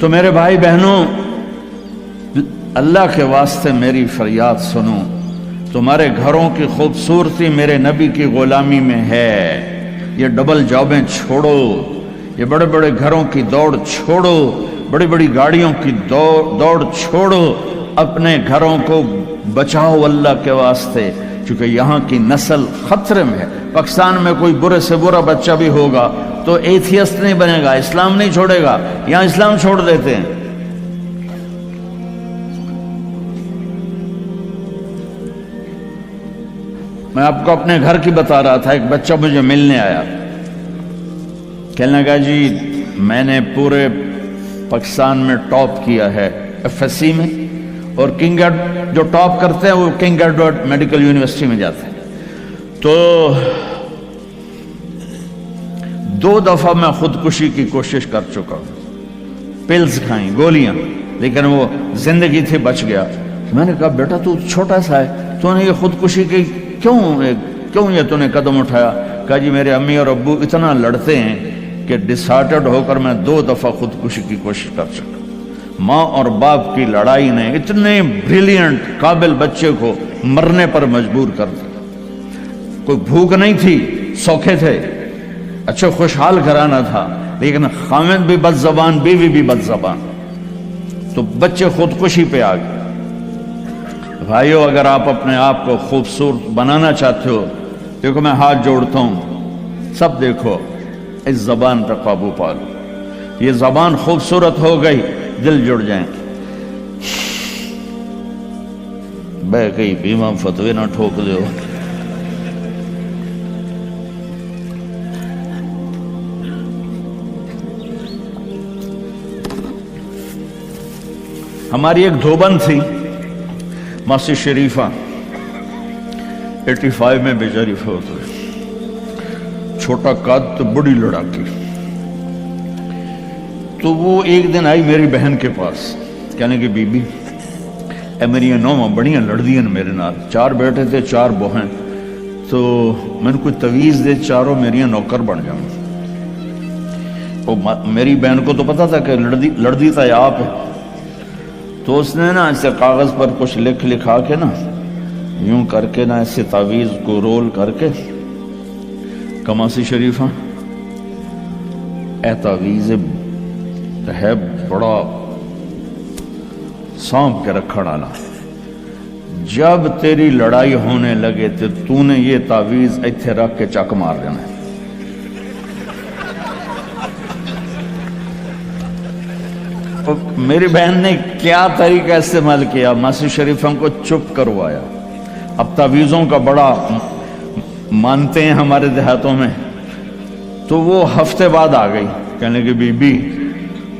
تو میرے بھائی بہنوں، اللہ کے واسطے میری فریاد سنو، تمہارے گھروں کی خوبصورتی میرے نبی کی غلامی میں ہے۔ یہ ڈبل جابیں چھوڑو، یہ بڑے بڑے گھروں کی دوڑ چھوڑو، بڑی بڑی گاڑیوں کی دوڑ چھوڑو، اپنے گھروں کو بچاؤ اللہ کے واسطے، چونکہ یہاں کی نسل خطرے میں ہے۔ پاکستان میں کوئی برے سے برا بچہ بھی ہوگا تو ایتھیسٹ نہیں بنے گا، اسلام نہیں چھوڑے گا، یہاں اسلام چھوڑ دیتے ہیں۔ میں آپ کو اپنے گھر کی بتا رہا تھا، ایک بچہ مجھے ملنے آیا، کہنے لگا جی میں نے پورے پاکستان میں ٹاپ کیا ہے ایف ایس سی میں، اور کنگ جو ٹاپ کرتے ہیں وہ کنگ ایڈورڈ میڈیکل یونیورسٹی میں جاتے ہیں۔ تو 2 دفعہ میں خودکشی کی کوشش کر چکا ہوں، پلز کھائیں، گولیاں، لیکن وہ زندگی تھی، بچ گیا۔ میں نے کہا بیٹا تو چھوٹا سا ہے، تو نے یہ خودکشی کی کیوں یہ تو نے قدم اٹھایا؟ کہا جی میرے امی اور ابو اتنا لڑتے ہیں کہ ڈسہارٹڈ ہو کر میں 2 دفعہ خودکشی کی کوشش کر چکا۔ ماں اور باپ کی لڑائی نے اتنے بریلینٹ قابل بچے کو مرنے پر مجبور کر دیا۔ کوئی بھوک نہیں تھی، سوکھے تھے، اچھے خوشحال گھرانہ تھا، لیکن خامد بھی بد زبان، بیوی بھی بد زبان، تو بچے خودکشی پہ آ گئے۔ بھائیو، اگر آپ اپنے آپ کو خوبصورت بنانا چاہتے ہو، دیکھو میں ہاتھ جوڑتا ہوں، سب دیکھو، اس زبان پر قابو پا لو۔ یہ زبان خوبصورت ہو گئی، دل جڑ جائیں۔ بہ گئی بیمہ فتوے نہ ٹھوک دو۔ ہماری ایک دھوبن تھی ماسی شریفہ، 85 میں بیچاری فوت ہوئی، چھوٹا قد تو بڑی لڑاکی۔ تو وہ ایک دن آئی میری بہن کے پاس، کہنے کہ بی بی اے میری نوماں بڑیاں لڑدیاں میرے نال، 4 بیٹے تھے 4 بہن، تو میں نے کوئی تویز دے، چاروں میریاں نوکر بن جاؤں۔ میری بہن کو تو پتا تھا کہ لڑدی تھا آپ ہے، تو اس نے نا ایسے کاغذ پر کچھ لکھا کے نا یوں کر کے نا ایسے تعویذ کو رول کر کے، کماسی شریفہ اے تعویذ ہے بڑا سانپ کے رکھڑ آنا، جب تیری لڑائی ہونے لگے تو نے یہ تعویذ ایتھے رکھ کے چک مار دینا ہے۔ میری بہن نے کیا طریقہ استعمال کیا، ماسی شریفہ کو چپ کروایا۔ اب تعویذوں کا بڑا مانتے ہیں ہمارے دیہاتوں میں، تو وہ ہفتے بعد آ گئی، کہنے کہ بی بی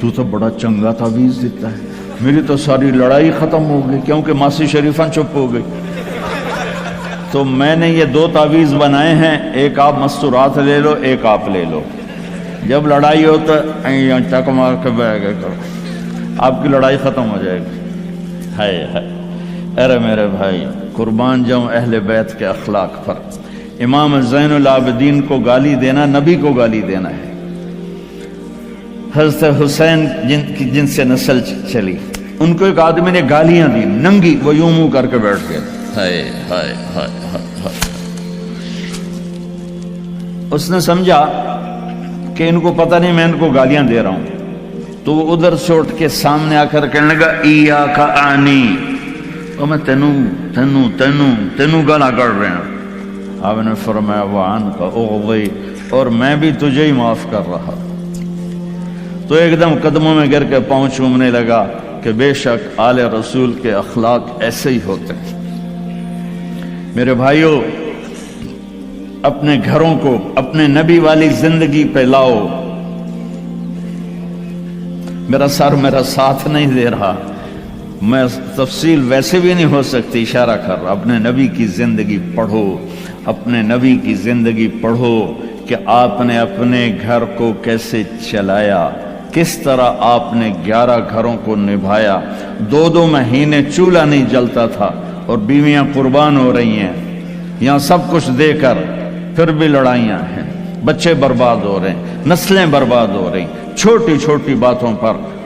تو تو بڑا چنگا تعویذ دیتا ہے، میری تو ساری لڑائی ختم ہو گئی، کیونکہ ماسی شریفہ چپ ہو گئی۔ تو میں نے یہ 2 تعویذ بنائے ہیں، ایک آپ مستورات لے لو، ایک آپ لے لو، جب لڑائی ہو تو چک مار کے بہ گئے کرو، آپ کی لڑائی ختم ہو جائے گی۔ ہائے ہائے، ارے میرے بھائی، قربان جاؤں اہل بیت کے اخلاق پر۔ امام زین العابدین کو گالی دینا نبی کو گالی دینا ہے۔ حضرت حسین جن سے نسل چلی، ان کو ایک آدمی نے گالیاں دی ننگی، وہ یوں منہ کر کے بیٹھ گئے۔ ہائے ہائے ہائے ہائے، اس نے سمجھا کہ ان کو پتہ نہیں میں ان کو گالیاں دے رہا ہوں، تو وہ ادھر سے اٹھ کے سامنے آ کر کہنے لگا ایاک آنی، اور میں تینوں گالا کر رہے ہیں۔ آپ نے فرمایا وعن کا اغوی، اور میں بھی تجھے ہی معاف کر رہا۔ تو ایک دم قدموں میں گر کے پاؤں چومنے لگا کہ بے شک آل رسول کے اخلاق ایسے ہی ہوتے ہیں۔ میرے بھائیوں، اپنے گھروں کو اپنے نبی والی زندگی پہ لاؤ۔ میرا سر میرا ساتھ نہیں دے رہا، میں تفصیل ویسے بھی نہیں ہو سکتی، اشارہ کر رہا۔ اپنے نبی کی زندگی پڑھو، اپنے نبی کی زندگی پڑھو کہ آپ نے اپنے گھر کو کیسے چلایا، کس طرح آپ نے 11 گھروں کو نبھایا، 2 مہینے چولہا نہیں جلتا تھا اور بیویاں قربان ہو رہی ہیں، یہاں سب کچھ دے کر پھر بھی لڑائیاں ہیں، بچے برباد ہو رہے ہیں، نسلیں برباد ہو رہی، چھوٹی چھوٹی باتوں پر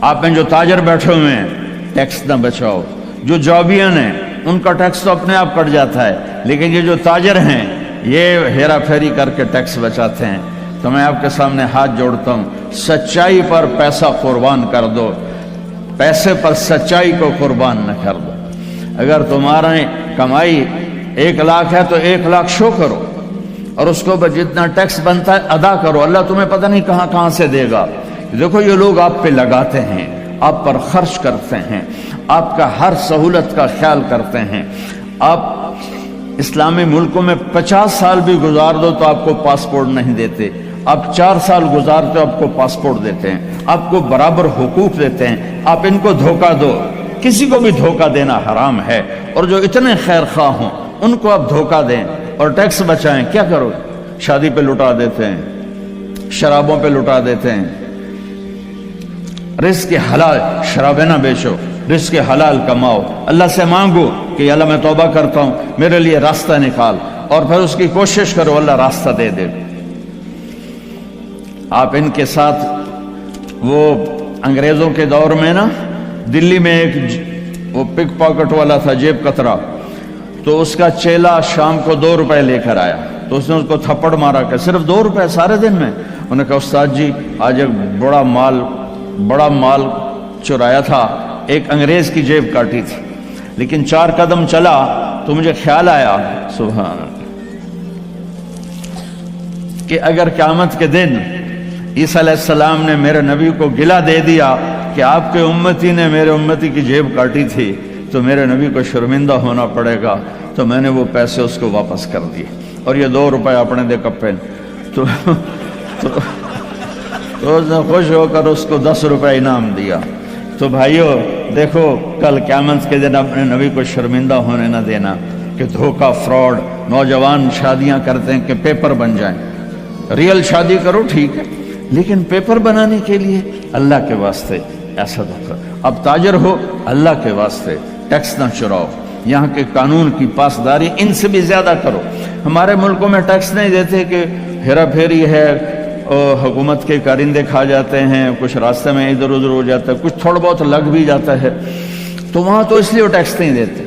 آپ میں جو تاجر بیٹھے ہوئے ہیں ٹیکس نہ بچاؤ، جو جابین ہیں ان کا ٹیکس تو اپنے آپ کٹ جاتا ہے، لیکن یہ جو تاجر ہیں یہ ہیرا پھیری کر کے ٹیکس بچاتے ہیں۔ تو میں آپ کے سامنے ہاتھ جوڑتا ہوں، سچائی پر پیسہ قربان کر دو، پیسے پر سچائی کو قربان نہ کر دو۔ اگر تمہاری کمائی 1 لاکھ ہے تو 1 لاکھ شو کرو، اور اس کو جتنا ٹیکس بنتا ہے ادا کرو، اللہ تمہیں پتہ نہیں کہاں کہاں سے دے گا۔ دیکھو یہ لوگ آپ پہ لگاتے ہیں، آپ پر خرچ کرتے ہیں، آپ کا ہر سہولت کا خیال کرتے ہیں۔ آپ اسلامی ملکوں میں 50 سال بھی گزار دو تو آپ کو پاسپورٹ نہیں دیتے، آپ 4 سال گزارتے ہو آپ کو پاسپورٹ دیتے ہیں، آپ کو برابر حقوق دیتے ہیں۔ آپ ان کو دھوکہ دو، کسی کو بھی دھوکہ دینا حرام ہے، اور جو اتنے خیر خواہ ہوں ان کو آپ دھوکہ دیں اور ٹیکس بچائیں، کیا کرو؟ شادی پہ لٹا دیتے ہیں، شرابوں پہ لٹا دیتے ہیں۔ رزق حلال، شرابیں نہ بیچو، رزق حلال کماؤ، اللہ سے مانگو کہ اللہ میں توبہ کرتا ہوں میرے لیے راستہ نکال، اور پھر اس کی کوشش کرو اللہ راستہ دے دے۔ آپ ان کے ساتھ وہ انگریزوں کے دور میں نا دلی میں ایک وہ پک پاکٹ والا تھا، جیب کترا، تو اس کا چیلا شام کو 2 روپے لے کر آیا، تو اس نے اس کو تھپڑ مارا کہ صرف 2 روپے سارے دن میں؟ انہوں نے کہا استاد جی آج ایک بڑا مال چرایا تھا، ایک انگریز کی جیب کاٹی تھی، لیکن 4 قدم چلا تو مجھے خیال آیا سبحان اللہ کہ اگر قیامت کے دن عیسیٰ علیہ السلام نے میرے نبی کو گلہ دے دیا کہ آپ کے امتی نے میرے امتی کی جیب کاٹی تھی تو میرے نبی کو شرمندہ ہونا پڑے گا، تو میں نے وہ پیسے اس کو واپس کر دیے، اور یہ 2 روپے اپنے دے کپے تو اس نے خوش ہو کر اس کو 10 روپے انعام دیا۔ تو بھائیو دیکھو کل قیامت کے دن اپنے نبی کو شرمندہ ہونے نہ دینا کہ دھوکہ، فراڈ۔ نوجوان شادیاں کرتے ہیں کہ پیپر بن جائیں، ریئل شادی کرو ٹھیک ہے، لیکن پیپر بنانے کے لیے اللہ کے واسطے ایسا دھوکہ۔ اب تاجر ہو اللہ کے واسطے ٹیکس نہ چراؤ، یہاں کے قانون کی پاسداری ان سے بھی زیادہ کرو۔ ہمارے ملکوں میں ٹیکس نہیں دیتے کہ ہیرا پھیری ہے، حکومت کے کارندے کھا جاتے ہیں، کچھ راستے میں ادھر ادھر ہو جاتا ہے، کچھ تھوڑا بہت لگ بھی جاتا ہے، تو وہاں تو اس لیے وہ ٹیکس نہیں دیتے۔